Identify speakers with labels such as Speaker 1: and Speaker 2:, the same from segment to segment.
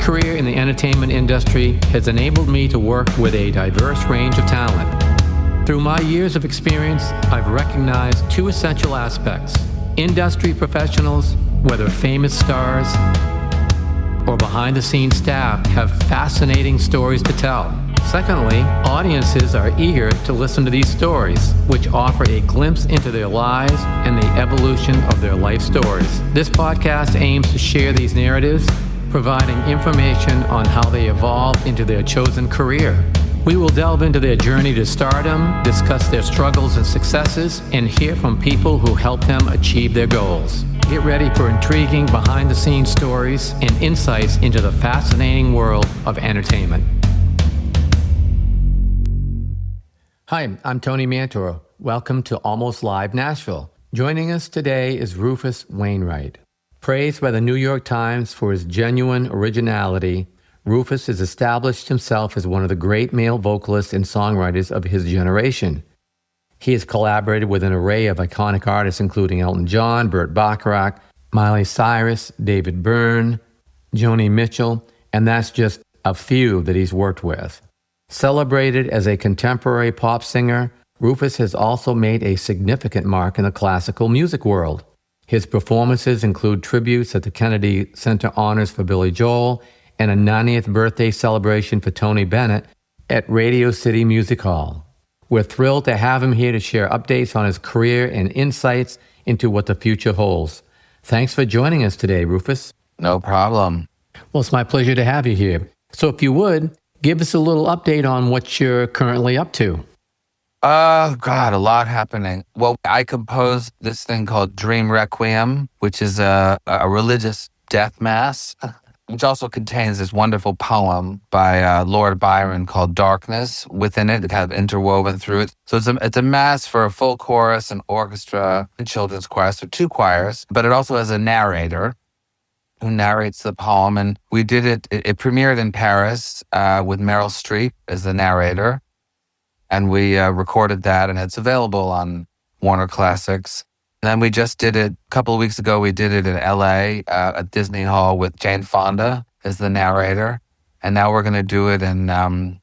Speaker 1: career in the entertainment industry has enabled me to work with a diverse range of talent. Through my years of experience, I've recognized two essential aspects. Industry professionals, whether famous stars or behind-the-scenes staff, have fascinating stories to tell. Secondly, audiences are eager to listen to these stories, which offer a glimpse into their lives and the evolution of their life stories. This podcast aims to share these narratives, providing information on how they evolved into their chosen career. We will delve into their journey to stardom, discuss their struggles and successes, and hear from people who helped them achieve their goals. Get ready for intriguing behind-the-scenes stories and insights into the fascinating world of entertainment. Hi, I'm Tony Mantor. Welcome to Almost Live Nashville. Joining us today is Rufus Wainwright. Praised by the New York Times for his genuine originality, Rufus has established himself as one of the great male vocalists and songwriters of his generation. He has collaborated with an array of iconic artists including Elton John, Burt Bacharach, Miley Cyrus, David Byrne, Joni Mitchell, and that's just a few that he's worked with. Celebrated as a contemporary pop singer, Rufus has also made a significant mark in the classical music world. His performances include tributes at the Kennedy Center Honors for Billy Joel and a 90th birthday celebration for Tony Bennett at Radio City Music Hall. We're thrilled to have him here to share updates on his career and insights into what the future holds. Thanks for joining us today, Rufus.
Speaker 2: No problem.
Speaker 1: Well, it's my pleasure to have you here. So if you would, give us a little update on what you're currently up to.
Speaker 2: God, a lot happening. Well, I composed this thing called Requiem, which is a religious death mass, which also contains this wonderful poem by Lord Byron called Darkness within it, kind of interwoven through it. So it's a mass for a full chorus, an orchestra, and children's choir, so two choirs, but it also has a narrator who narrates the poem. And we did it premiered in Paris with Meryl Streep as the narrator. And we recorded that, and it's available on Warner Classics. And then we just did it a couple of weeks ago. We did it in LA at Disney Hall with Jane Fonda as the narrator. And now we're going to do it in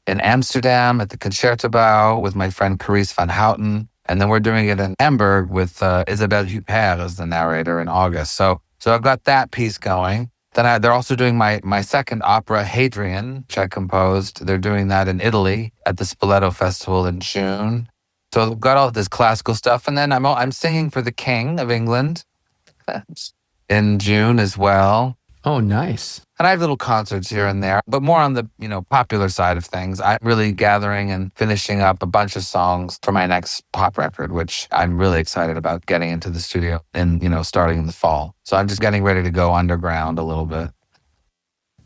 Speaker 2: Amsterdam at the Concertgebouw with my friend Carice van Houten. And then we're doing it in Hamburg with Isabelle Huppert as the narrator in August. So I've got that piece going. Then they're also doing my second opera, Hadrian, which I composed. They're doing that in Italy at the Spoleto Festival in June. So I've got all of this classical stuff. And then I'm singing for the King of England in June as well.
Speaker 1: Oh, nice.
Speaker 2: And I have little concerts here and there, but more on the, popular side of things. I'm really gathering and finishing up a bunch of songs for my next pop record, which I'm really excited about getting into the studio and, starting in the fall. So I'm just getting ready to go underground a little bit.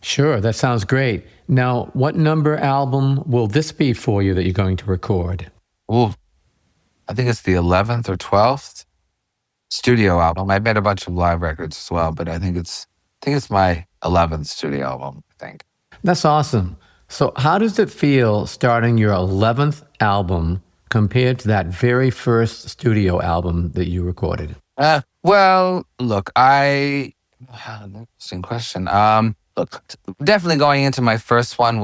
Speaker 1: Sure, that sounds great. Now, what number album will this be for you that you're going to record?
Speaker 2: Ooh, I think it's the 11th or 12th studio album. I made a bunch of live records as well, but I think it's my 11th studio album, I think.
Speaker 1: That's awesome. So how does it feel starting your 11th album compared to that very first studio album that you recorded?
Speaker 2: Well, look, interesting question. Look, definitely going into my first one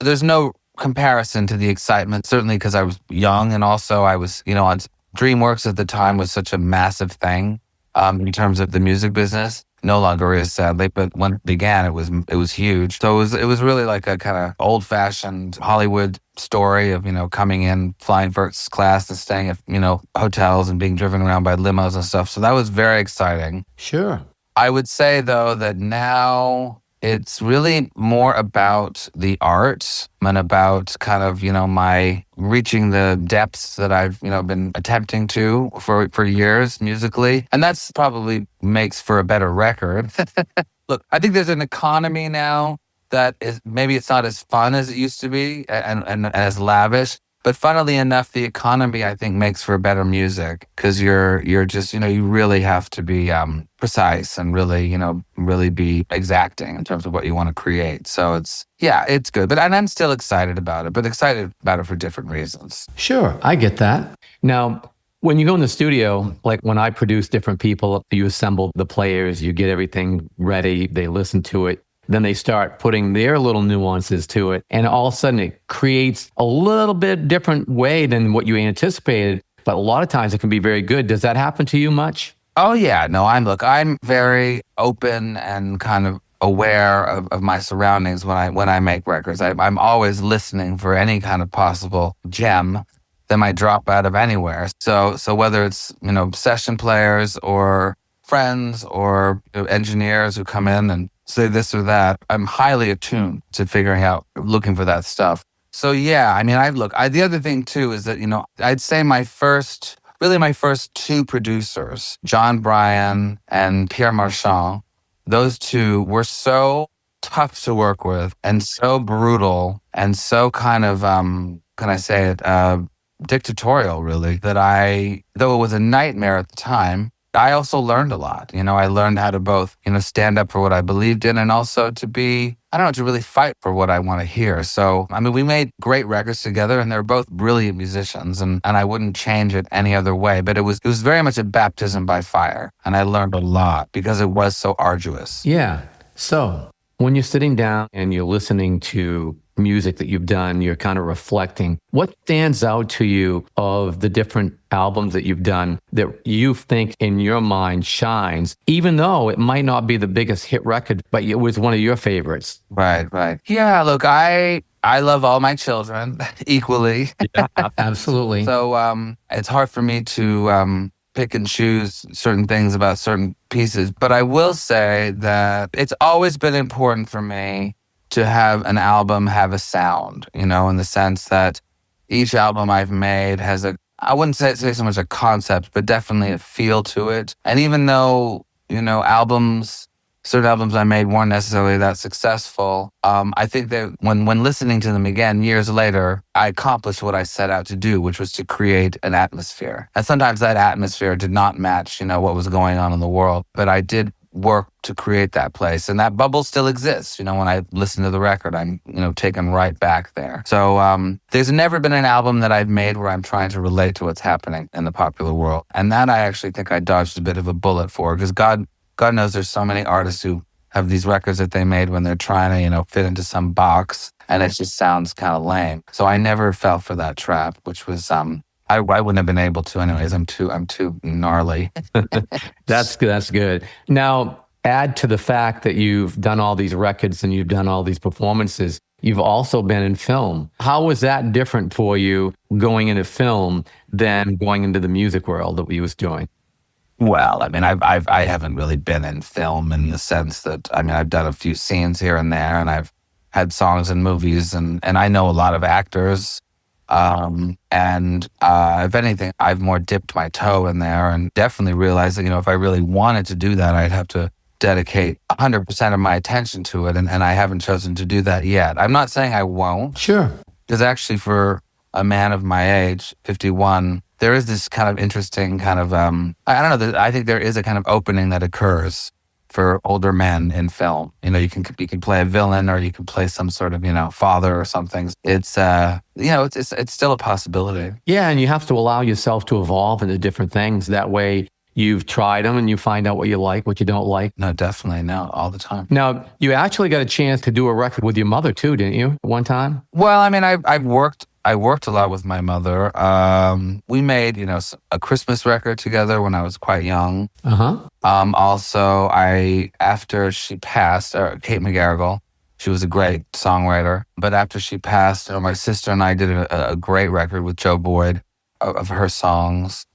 Speaker 2: there's no comparison to the excitement, certainly because I was young, and also I was, on DreamWorks at the time was such a massive thing in terms of the music business. No longer is, sadly, but when it began, it was huge. So it was really like a kind of old-fashioned Hollywood story of, coming in, flying first class and staying at, hotels and being driven around by limos and stuff. So that was very exciting.
Speaker 1: Sure.
Speaker 2: I would say, though, that now it's really more about the art and about kind of, my reaching the depths that I've, been attempting to for years musically. And that's probably makes for a better record. Look, I think there's an economy now that is, maybe it's not as fun as it used to be and as lavish. But funnily enough, the economy, I think, makes for better music because you're just, you really have to be precise and really, really be exacting in terms of what you want to create. So it's good. But I'm still excited about it, but excited about it for different reasons.
Speaker 1: Sure, I get that. Now, when you go in the studio, like when I produce different people, you assemble the players, you get everything ready, they listen to it. Then they start putting their little nuances to it. And all of a sudden it creates a little bit different way than what you anticipated. But a lot of times it can be very good. Does that happen to you much?
Speaker 2: Oh, yeah. No, I'm very open and kind of aware of my surroundings when I make records. I'm always listening for any kind of possible gem that might drop out of anywhere. So whether it's, session players or friends or engineers who come in and say this or that, I'm highly attuned to figuring out, looking for that stuff. So yeah, the other thing too is that, I'd say my first two producers, John Bryan and Pierre Marchand, those two were so tough to work with and so brutal and so kind of, dictatorial, really, that though it was a nightmare at the time, I also learned a lot. I learned how to both, stand up for what I believed in and also to really fight for what I want to hear. So, we made great records together and they're both brilliant musicians and I wouldn't change it any other way. But it was very much a baptism by fire. And I learned a lot because it was so arduous.
Speaker 1: Yeah. So when you're sitting down and you're listening to music that you've done, you're kind of reflecting. What stands out to you of the different albums that you've done that you think in your mind shines, even though it might not be the biggest hit record, but it was one of your favorites?
Speaker 2: Right. Yeah, look, I love all my children equally.
Speaker 1: Yeah, absolutely.
Speaker 2: So it's hard for me to pick and choose certain things about certain pieces, but I will say that it's always been important for me to have an album have a sound, in the sense that each album I've made has I wouldn't say so much a concept, but definitely a feel to it. And even though, certain albums I made weren't necessarily that successful, I think that when listening to them again years later, I accomplished what I set out to do, which was to create an atmosphere. And sometimes that atmosphere did not match, what was going on in the world, but I did work to create that place. And that bubble still exists. When I listen to the record, I'm, taken right back there. So there's never been an album that I've made where I'm trying to relate to what's happening in the popular world. And that I actually think I dodged a bit of a bullet for, because God knows there's so many artists who have these records that they made when they're trying to, fit into some box, and it just sounds kind of lame. So I never fell for that trap, which was I wouldn't have been able to anyways. I'm too gnarly.
Speaker 1: That's good. Now, add to the fact that you've done all these records and you've done all these performances. You've also been in film. How was that different for you going into film than going into the music world that we was doing?
Speaker 2: Well, I haven't really been in film in the sense that, I've done a few scenes here and there, and I've had songs in movies, and I know a lot of actors. If anything, I've more dipped my toe in there and definitely realized that, if I really wanted to do that, I'd have to dedicate 100% of my attention to it. And I haven't chosen to do that yet. I'm not saying I won't.
Speaker 1: Sure.
Speaker 2: Because actually for a man of my age, 51, there is this kind of interesting kind of, I think there is a kind of opening that occurs for older men in film. You can play a villain or you can play some sort of, father or something. It's, it's still a possibility.
Speaker 1: Yeah, and you have to allow yourself to evolve into different things. That way you've tried them and you find out what you like, what you don't like.
Speaker 2: No, definitely. No, all the time.
Speaker 1: Now, you actually got a chance to do a record with your mother too, didn't you, at one time?
Speaker 2: Well, I worked a lot with my mother. We made, a Christmas record together when I was quite young. Also, after she passed, Kate McGarrigle, she was a great songwriter. But after she passed, my sister and I did a great record with Joe Boyd of her songs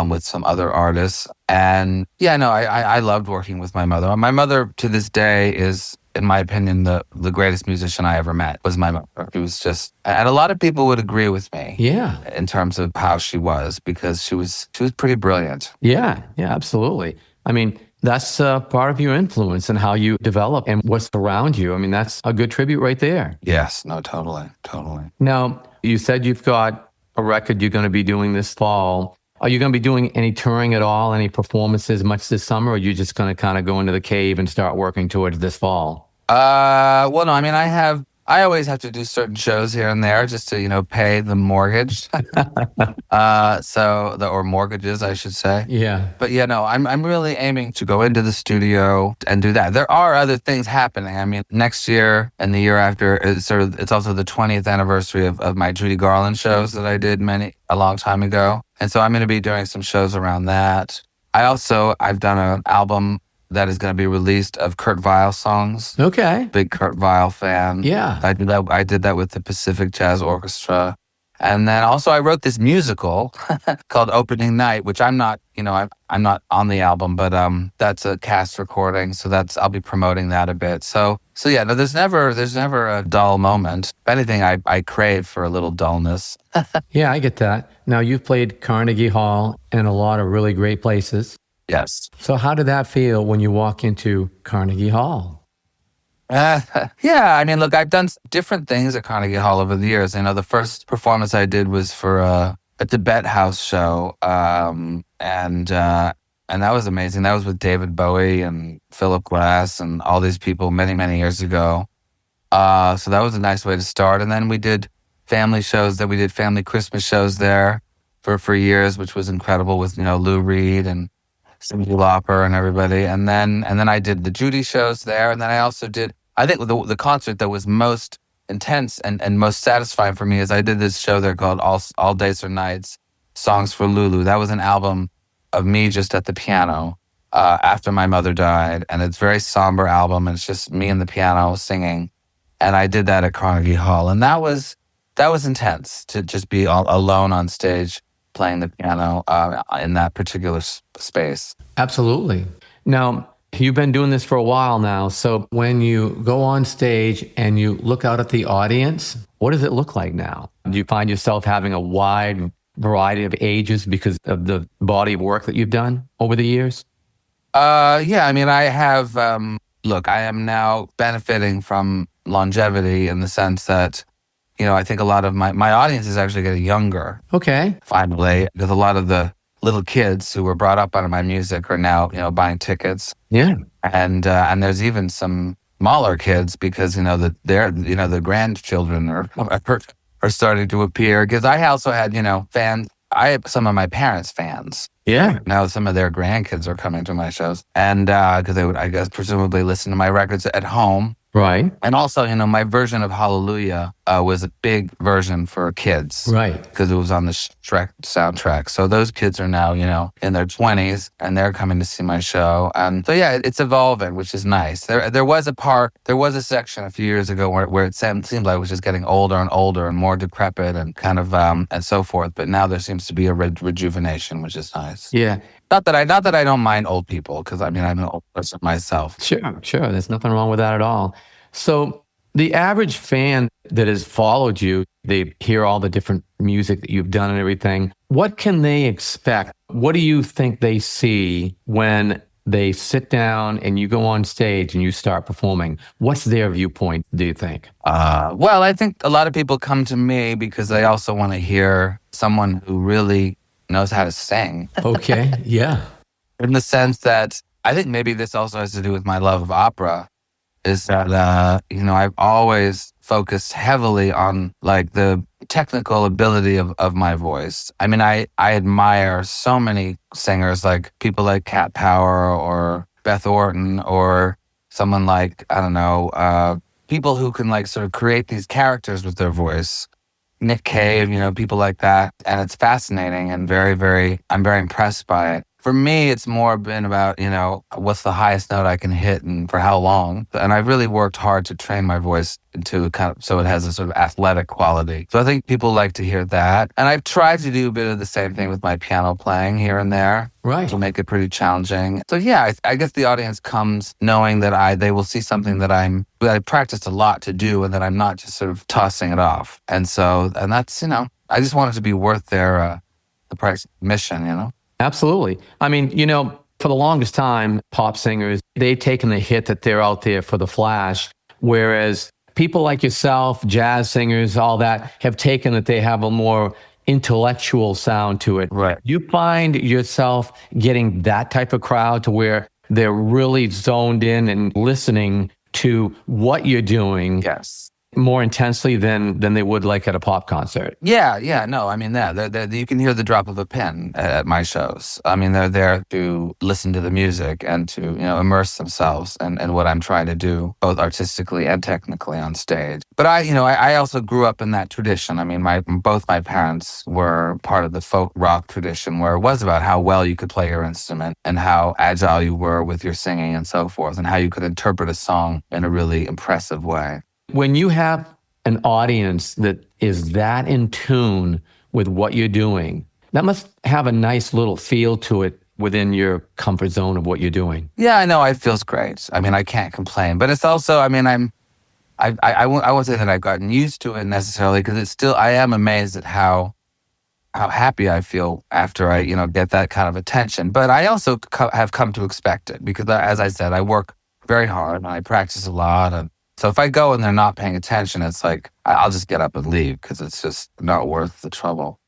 Speaker 2: with some other artists. And yeah, no, I loved working with my mother. My mother to this day is, in my opinion, the greatest musician I ever met was my mother. She was just, and a lot of people would agree with me.
Speaker 1: Yeah.
Speaker 2: In terms of how she was, because she was pretty brilliant.
Speaker 1: Yeah, absolutely. That's part of your influence and how you develop and what's around you. That's a good tribute right there.
Speaker 2: Yes, no, totally.
Speaker 1: Now, you said you've got a record you're going to be doing this fall. Are you going to be doing any touring at all, any performances much this summer, or are you just going to kind of go into the cave and start working towards this fall?
Speaker 2: Well, no, I I always have to do certain shows here and there just to, pay the mortgage. Or mortgages, I should say.
Speaker 1: Yeah.
Speaker 2: But no, I'm really aiming to go into the studio and do that. There are other things happening. I mean, next year and the year after, it's also the 20th anniversary of my Judy Garland shows that I did a long time ago. And so I'm going to be doing some shows around that. I've done an album that is going to be released of Kurt Weill songs.
Speaker 1: Okay.
Speaker 2: Big Kurt Weill fan.
Speaker 1: Yeah.
Speaker 2: I did that with the Pacific Jazz Orchestra. And then also I wrote this musical called Opening Night, which I'm not on the album, but that's a cast recording. So I'll be promoting that a bit. So yeah, no, there's never a dull moment. If anything, I crave for a little dullness.
Speaker 1: Yeah, I get that. Now, you've played Carnegie Hall and a lot of really great places.
Speaker 2: Yes.
Speaker 1: So how did that feel when you walk into Carnegie Hall?
Speaker 2: Yeah, I mean, look, I've done different things at Carnegie Hall over the years. The first performance I did was for a Tibet House show, and that was amazing. That was with David Bowie and Philip Glass and all these people many, many years ago. So that was a nice way to start. And then we did family shows. We did family Christmas shows there for years, which was incredible with Lou Reed and Cyndi Lauper and everybody. And then I did the Judy shows there. And then I also did, I think the concert that was most intense and most satisfying for me is I did this show there called All Days or Nights, Songs for Lulu. That was an album of me just at the piano after my mother died. And it's a very somber album. And it's just me and the piano singing. And I did that at Carnegie Hall. And that was intense to just be alone on stage playing the piano in that particular space.
Speaker 1: Absolutely. Now, you've been doing this for a while now. So when you go on stage and you look out at the audience, what does it look like now? Do you find yourself having a wide variety of ages because of the body of work that you've done over the years?
Speaker 2: Yeah, I mean, I have, I am now benefiting from longevity in the sense that I think a lot of my audience is actually getting younger.
Speaker 1: Okay.
Speaker 2: Finally, because a lot of the little kids who were brought up on my music are now, buying tickets.
Speaker 1: Yeah.
Speaker 2: And there's even some smaller kids because, the grandchildren are starting to appear. Because I also had, fans. I have some of my parents' fans.
Speaker 1: Yeah.
Speaker 2: Now some of their grandkids are coming to my shows. And because they would, I guess, presumably listen to my records at home.
Speaker 1: Right.
Speaker 2: And also, my version of Hallelujah was a big version for kids.
Speaker 1: Right.
Speaker 2: Because it was on the Shrek soundtrack. So those kids are now, in their 20s and they're coming to see my show. And so, yeah, it's evolving, which is nice. There was a section a few years ago where it seemed like it was just getting older and older and more decrepit and kind of, and so forth. But now there seems to be a rejuvenation, which is nice.
Speaker 1: Yeah.
Speaker 2: Not that I don't mind old people, because I'm an old person myself.
Speaker 1: Sure. There's nothing wrong with that at all. So the average fan that has followed you, they hear all the different music that you've done and everything. What can they expect? What do you think they see when they sit down and you go on stage and you start performing? What's their viewpoint, do you think?
Speaker 2: Well, I think a lot of people come to me because they also want to hear someone who really knows how to sing.
Speaker 1: Okay, yeah.
Speaker 2: In the sense that I think maybe this also has to do with my love of opera, is that, I've always focused heavily on like the technical ability of my voice. I mean, I admire so many singers, like people like Cat Power or Beth Orton or someone like, I don't know, people who can like sort of create these characters with their voice. Nick Cave, people like that. And it's fascinating and I'm very impressed by it. For me, it's more been about, what's the highest note I can hit and for how long. And I've really worked hard to train my voice into kind of, so it has a sort of athletic quality. So I think people like to hear that. And I've tried to do a bit of the same thing with my piano playing here and there.
Speaker 1: Right.
Speaker 2: To make it pretty challenging. So yeah, I guess the audience comes knowing that they will see something that I practiced a lot to do and that I'm not just sort of tossing it off. And that's, I just want it to be worth the price of admission,
Speaker 1: Absolutely. I mean, for the longest time, pop singers, they've taken the hit that they're out there for the flash, whereas people like yourself, jazz singers, all that, have taken that they have a more intellectual sound to it.
Speaker 2: Right.
Speaker 1: You find yourself getting that type of crowd to where they're really zoned in and listening to what you're doing.
Speaker 2: Yes.
Speaker 1: more intensely than they would like at a pop concert.
Speaker 2: Yeah, no, I mean, you can hear the drop of a pin at my shows. I mean, they're there to listen to the music and to, immerse themselves in what I'm trying to do, both artistically and technically on stage. But I also grew up in that tradition. I mean, both my parents were part of the folk rock tradition where it was about how well you could play your instrument and how agile you were with your singing and so forth, and how you could interpret a song in a really impressive way.
Speaker 1: When you have an audience that is that in tune with what you're doing, that must have a nice little feel to it within your comfort zone of what you're doing.
Speaker 2: Yeah, I know. It feels great. I mean, I can't complain. But it's also, I mean, I won't say that I've gotten used to it necessarily, because it's still, I am amazed at how happy I feel after I, get that kind of attention. But I also have come to expect it because, as I said, I work very hard and I practice a lot. And so if I go and they're not paying attention, it's like, I'll just get up and leave because it's just not worth the trouble.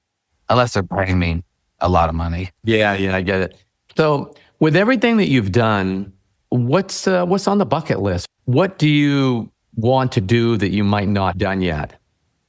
Speaker 2: Unless they're paying me a lot of money.
Speaker 1: Yeah, I get it. So with everything that you've done, what's on the bucket list? What do you want to do that you might not done yet?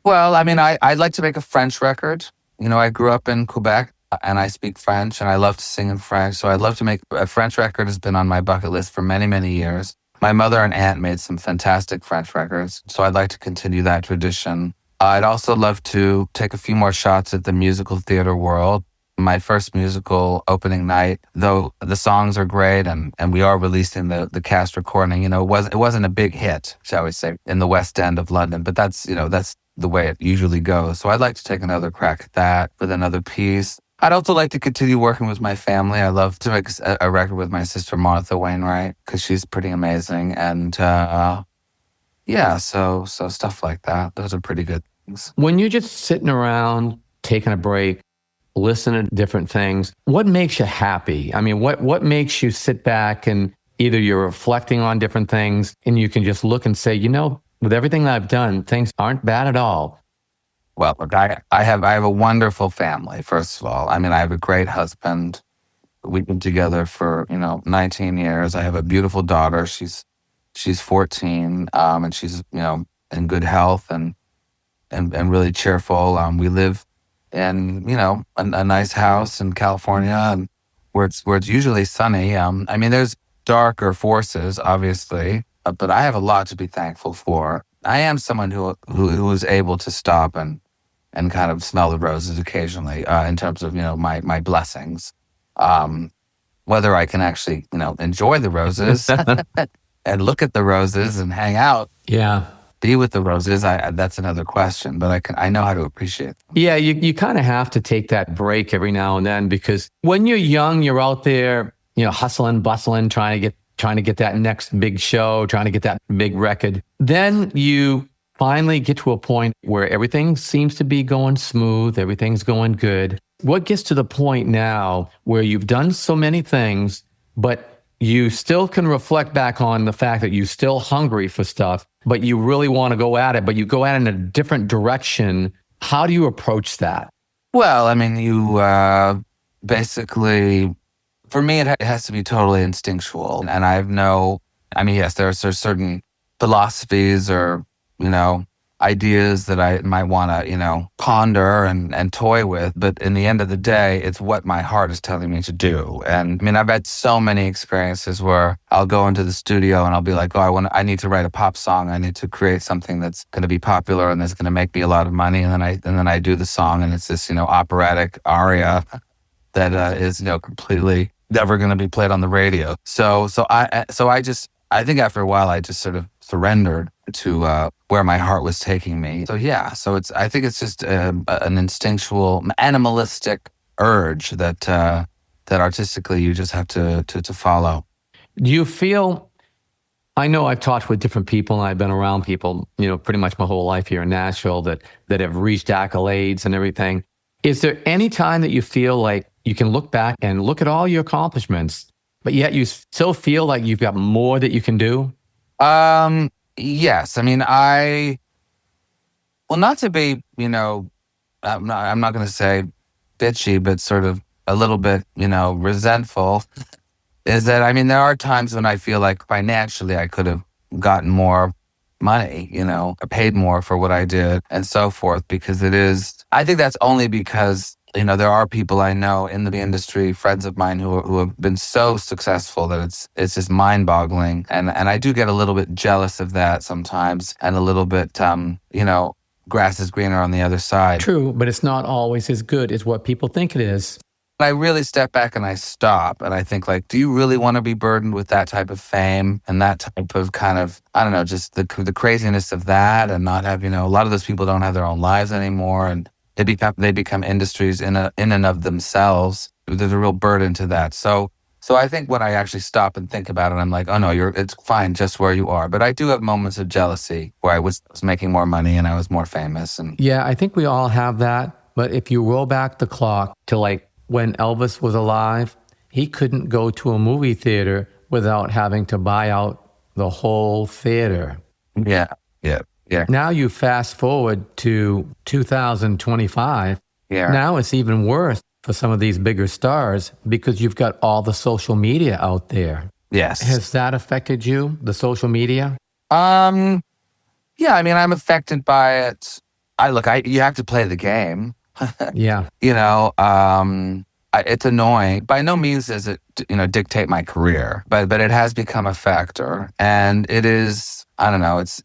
Speaker 2: Well, I mean, I'd like to make a French record. I grew up in Quebec and I speak French and I love to sing in French. So I'd love to make a French record. Has been on my bucket list for many, many years. My mother and aunt made some fantastic French records, so I'd like to continue that tradition. I'd also love to take a few more shots at the musical theater world. My first musical opening night, though the songs are great and we are releasing the cast recording, it wasn't a big hit, shall we say, in the West End of London, but that's the way it usually goes. So I'd like to take another crack at that with another piece. I'd also like to continue working with my family. I love to make a record with my sister, Martha Wainwright, because she's pretty amazing. And so stuff like that. Those are pretty good things.
Speaker 1: When you're just sitting around, taking a break, listening to different things, what makes you happy? I mean, what makes you sit back and either you're reflecting on different things and you can just look and say, with everything that I've done, things aren't bad at all.
Speaker 2: Well, look, I have a wonderful family, first of all. I mean, I have a great husband. We've been together for, 19 years. I have a beautiful daughter. She's 14, and she's, in good health and really cheerful. We live in, a nice house in California and where it's usually sunny. I mean, there's darker forces, obviously, but I have a lot to be thankful for. I am someone who is able to stop and kind of smell the roses occasionally in terms of, my blessings. Whether I can actually, enjoy the roses and look at the roses and hang out.
Speaker 1: Yeah.
Speaker 2: Be with the roses, that's another question, but I know how to appreciate them.
Speaker 1: Yeah, you kind of have to take that break every now and then because when you're young, you're out there, hustling, bustling, trying to get that next big show, trying to get that big record. Then you finally get to a point where everything seems to be going smooth, everything's going good. What gets to the point now where you've done so many things, but you still can reflect back on the fact that you're still hungry for stuff, but you really want to go at it, but you go at it in a different direction. How do you approach that?
Speaker 2: Well, I mean, you basically, for me, it has to be totally instinctual. And yes, there are certain philosophies or, ideas that I might want to, ponder and toy with. But in the end of the day, it's what my heart is telling me to do. And I mean, I've had so many experiences where I'll go into the studio and I'll be like, I need to write a pop song. I need to create something that's going to be popular and that's going to make me a lot of money. And then I do the song and it's this, operatic aria that is, completely never going to be played on the radio. So I think after a while, I just sort of surrendered to where my heart was taking me. So yeah, I think it's just an instinctual, animalistic urge that artistically you just have to follow.
Speaker 1: Do you feel? I know I've talked with different people and I've been around people, pretty much my whole life here in Nashville that have reached accolades and everything. Is there any time that you feel like you can look back and look at all your accomplishments, but yet you still feel like you've got more that you can do?
Speaker 2: Yes. I mean, not to be, I'm not going to say bitchy, but sort of a little bit, resentful, is that, I mean, there are times when I feel like financially I could have gotten more money, paid more for what I did and so forth, because I think that's only because, there are people I know in the industry, friends of mine who have been so successful that it's just mind boggling. And I do get a little bit jealous of that sometimes, and a little bit, grass is greener on the other side.
Speaker 1: True, but it's not always as good as what people think it is.
Speaker 2: I really step back and I stop and I think, like, do you really want to be burdened with that type of fame and that type of kind of, I don't know, just the craziness of that, and not have, a lot of those people don't have their own lives anymore, and they become industries in and of themselves. There's a real burden to that. So I think when I actually stop and think about it, I'm like, oh no, it's fine just where you are. But I do have moments of jealousy where I was making more money and I was more famous. And
Speaker 1: yeah, I think we all have that. But if you roll back the clock to like when Elvis was alive, he couldn't go to a movie theater without having to buy out the whole theater.
Speaker 2: Yeah.
Speaker 1: Now you fast forward to 2025.
Speaker 2: Yeah.
Speaker 1: Now it's even worse for some of these bigger stars because you've got all the social media out there.
Speaker 2: Yes.
Speaker 1: Has that affected you, the social media?
Speaker 2: Yeah, I mean, I'm affected by it. You have to play the game.
Speaker 1: Yeah.
Speaker 2: It's annoying. By no means does it, dictate my career, but it has become a factor, and it is, I don't know, it's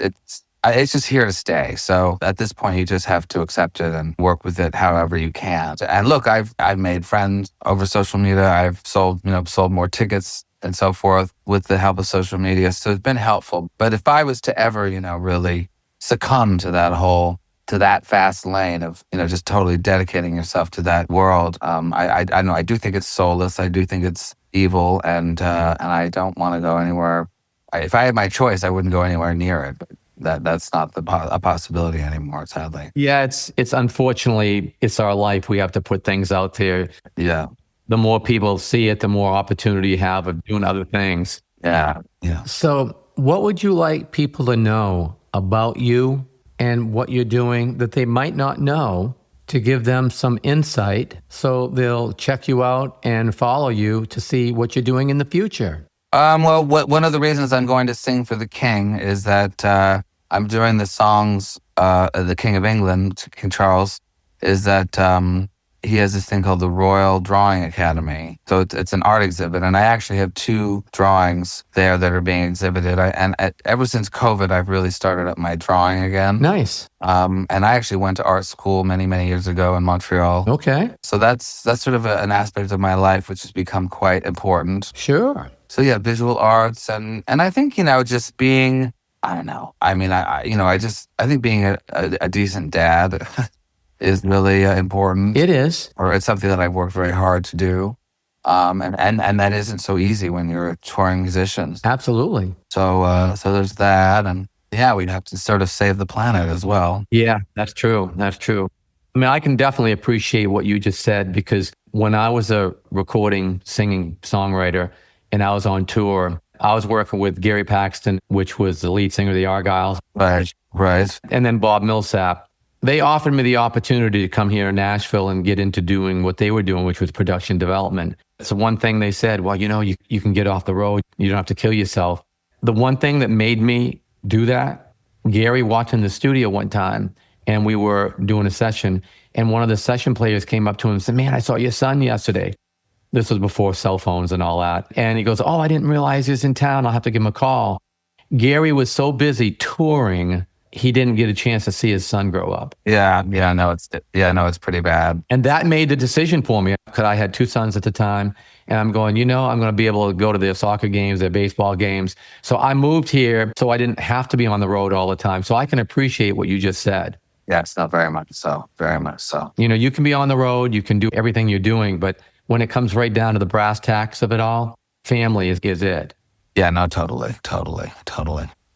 Speaker 2: just here to stay. So at this point, you just have to accept it and work with it however you can. And look, I've made friends over social media. I've sold more tickets and so forth with the help of social media. So it's been helpful. But if I was to ever, really succumb to that fast lane of, just totally dedicating yourself to that world, I know I do think it's soulless. I do think it's evil, and I don't want to go anywhere. If I had my choice, I wouldn't go anywhere near it. But that's not a possibility anymore, sadly.
Speaker 1: Yeah, it's unfortunately, it's our life. We have to put things out there.
Speaker 2: Yeah.
Speaker 1: The more people see it, the more opportunity you have of doing other things.
Speaker 2: Yeah.
Speaker 1: So what would you like people to know about you and what you're doing that they might not know, to give them some insight so they'll check you out and follow you to see what you're doing in the future?
Speaker 2: Well, one of the reasons I'm going to sing for the King is that I'm doing the songs, the King of England, King Charles, is that he has this thing called the Royal Drawing Academy. So it's an art exhibit, and I actually have 2 drawings there that are being exhibited. Ever since COVID, I've really started up my drawing again.
Speaker 1: Nice.
Speaker 2: And I actually went to art school many, many years ago in Montreal.
Speaker 1: Okay.
Speaker 2: So that's sort of an aspect of my life which has become quite important.
Speaker 1: Sure.
Speaker 2: So yeah, visual arts, and I think, just being, I don't know. I mean, I think being a decent dad is really important.
Speaker 1: It is.
Speaker 2: Or it's something that I've worked very hard to do. And that isn't so easy when you're a touring musician.
Speaker 1: Absolutely.
Speaker 2: So there's that, and yeah, we'd have to sort of save the planet as well.
Speaker 1: Yeah, that's true. I mean, I can definitely appreciate what you just said, because when I was a recording, singing songwriter and I was on tour, I was working with Gary Paxton, which was the lead singer of the Argyles.
Speaker 2: Right.
Speaker 1: And then Bob Millsap. They offered me the opportunity to come here in Nashville and get into doing what they were doing, which was production development. So one thing they said, well, you can get off the road. You don't have to kill yourself. The one thing that made me do that, Gary walked in the studio one time and we were doing a session, and one of the session players came up to him and said, man, I saw your son yesterday. This was before cell phones and all that. And he goes, oh, I didn't realize he was in town. I'll have to give him a call. Gary was so busy touring, he didn't get a chance to see his son grow up.
Speaker 2: Yeah, it's pretty bad.
Speaker 1: And that made the decision for me, because I had 2 sons at the time. And I'm going, I'm going to be able to go to their soccer games, their baseball games. So I moved here so I didn't have to be on the road all the time. So I can appreciate what you just said.
Speaker 2: Yes, no, very much so. Very much so.
Speaker 1: You can be on the road, you can do everything you're doing, but when it comes right down to the brass tacks of it all, family is it.
Speaker 2: Yeah, no, totally.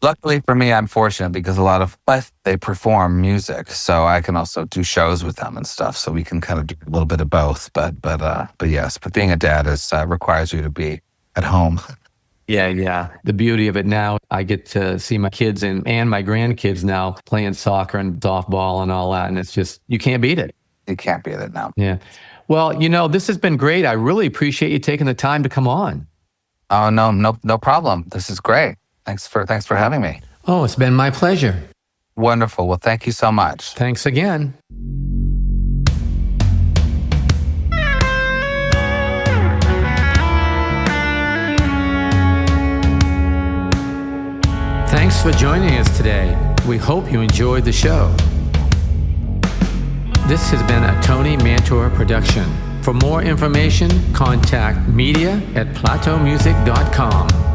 Speaker 2: Luckily for me, I'm fortunate because a lot of they perform music, so I can also do shows with them and stuff. So we can kind of do a little bit of both. But yes, being a dad requires you to be at home.
Speaker 1: Yeah. The beauty of it now, I get to see my kids and my grandkids now playing soccer and softball and all that, and it's just, you can't beat it.
Speaker 2: You can't beat it now.
Speaker 1: Yeah. Well, this has been great. I really appreciate you taking the time to come on.
Speaker 2: Oh, no problem. This is great. Thanks for having me.
Speaker 1: Oh, it's been my pleasure.
Speaker 2: Wonderful. Well, thank you so much.
Speaker 1: Thanks again. Thanks for joining us today. We hope you enjoyed the show. This has been a Tony Mantor production. For more information, contact media@platomusic.com.